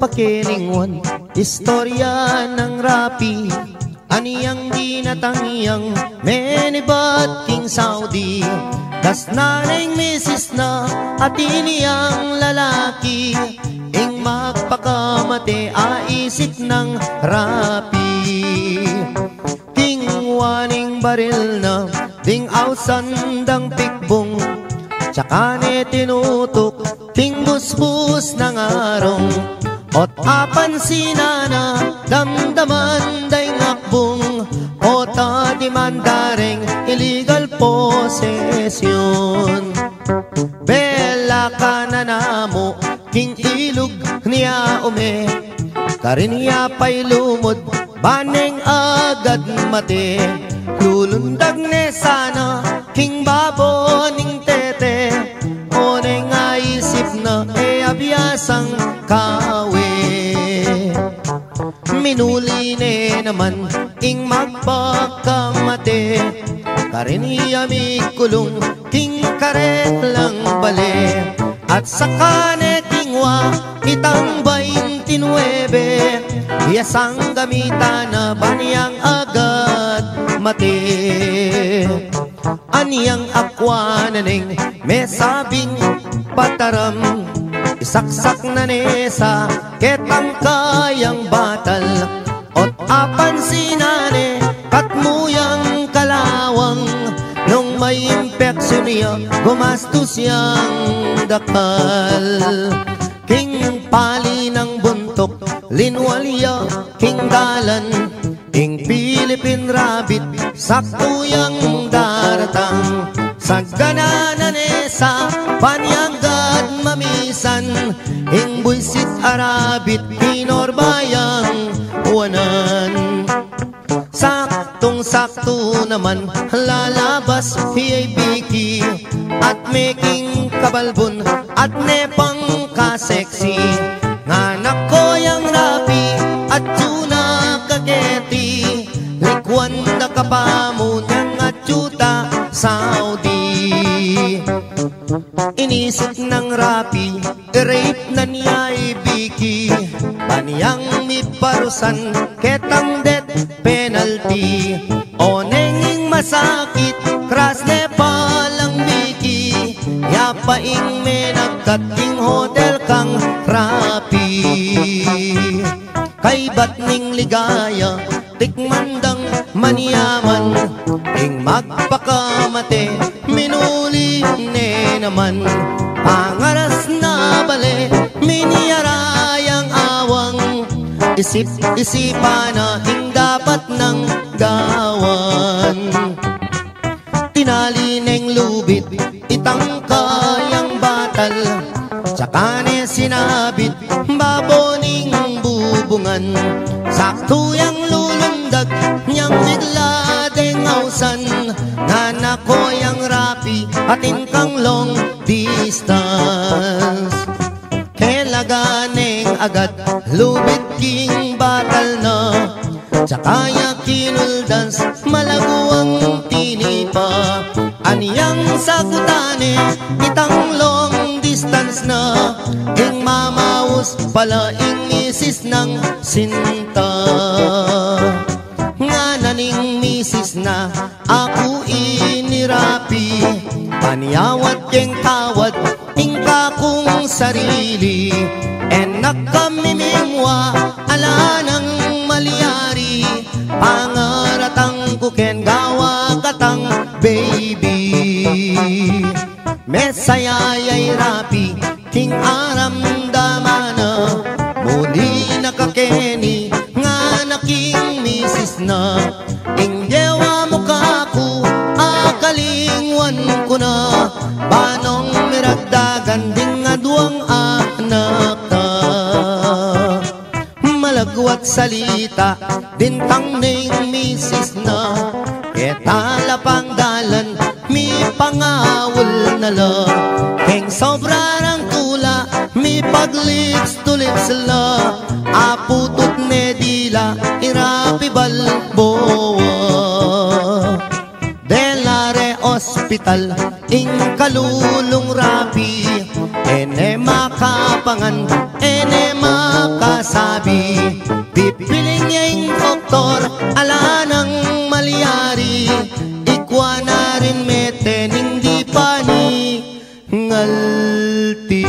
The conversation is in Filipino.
Pakilingon, istorya ng rapi, aniyang ginatangyang menibat king Saudi. Das naneng misis na at iniyang lalaki, ing magpakamate aisip ng rapi. King waning baril na ding ausandang pikbong, tsaka ne tinutok ting busbus ng arong. Ot apan sinana damdaman day ngakbong, o ta dimandareng illegal possession. Bela ka na namo king ilog niya ume, karin niya pa'y lumod baneng agad mate. Lulundag ne sana king baboning tete, o neng aisip na abiyasang kawe. Minuli ne naman ing magpakamate, karin iya mikulong king karet lang bale. At saka ne tingwa itang 29, iyasang gamita na baniyang agad mate. Aniyang akwa na neng may sabing pataram, isaksak na nesa ketang kayang batal. Ot apan sinane katmuyang kalawang, nung may impeksyon niya gumastos siyang dakal. King pali ng buntok linwalya king dalan, ing Philippine rabbit saktuyang daratang. Sagananan esa panyanggad mamisan, ing buisit arabit pinorbayang wanan. Saktong-sakto naman lalabas hiyay biki, at making kabalbon at nepang kaseksi. Nganak ko yang rapi at tuna kageti, likwan na kapamo niyang atsuta Saudi. Inisip ng rapi, rape na niya ibiki, paniyang miparusan ketang death penalty. O nenging masakit, kras ne palang biki, yapaing menagkating hotel kang rapi. Kay ba't ning ligaya, tikmandang maniyaman, ing magpakamate, minuli ne naman. Pangaras na bale, miniyarayang awang, isip-isipan na ing dapat ng gawan. Tinali neng lubit, itang kayang batal, tsaka ne sinabit, baboning bubungan. Sakto yang lulundag, niyang bigla deng ausan, nanak ko yang rapi, atin kang long distance. Kailaganeng agad, lubit king batal na, tsaka ya kinuldans, malaguang tinipa. Aniyang sagutane, itang long distance na, ing mamaus pala ing misis ng sinta. Nga naning misis na ako inirapi, paniyawat keng tawad ing kakong sarili. Enak kami mimwa ala ng maliyari, pangaratang kuken gawa katang baby. Mesayayay rapi king aram damana, muli nakakeni nga naking misis na. Ing dewa mukha ko akalingwan ko na, banong miragdagan ding aduang anak ka. Malagwat salita dintang ning misis na, ketala pang dalan mi pangawul na la. Keng sobra ng tula, mi paglips to lips la. Aputut ne dila, irapi balboa. Delare hospital, ing kalulong rapi. Ene makapangan, ene makasabi. Pipiling niya yung doktor, ala ng malyari. Ikwa na rin meten, hindi pa ni ngalti.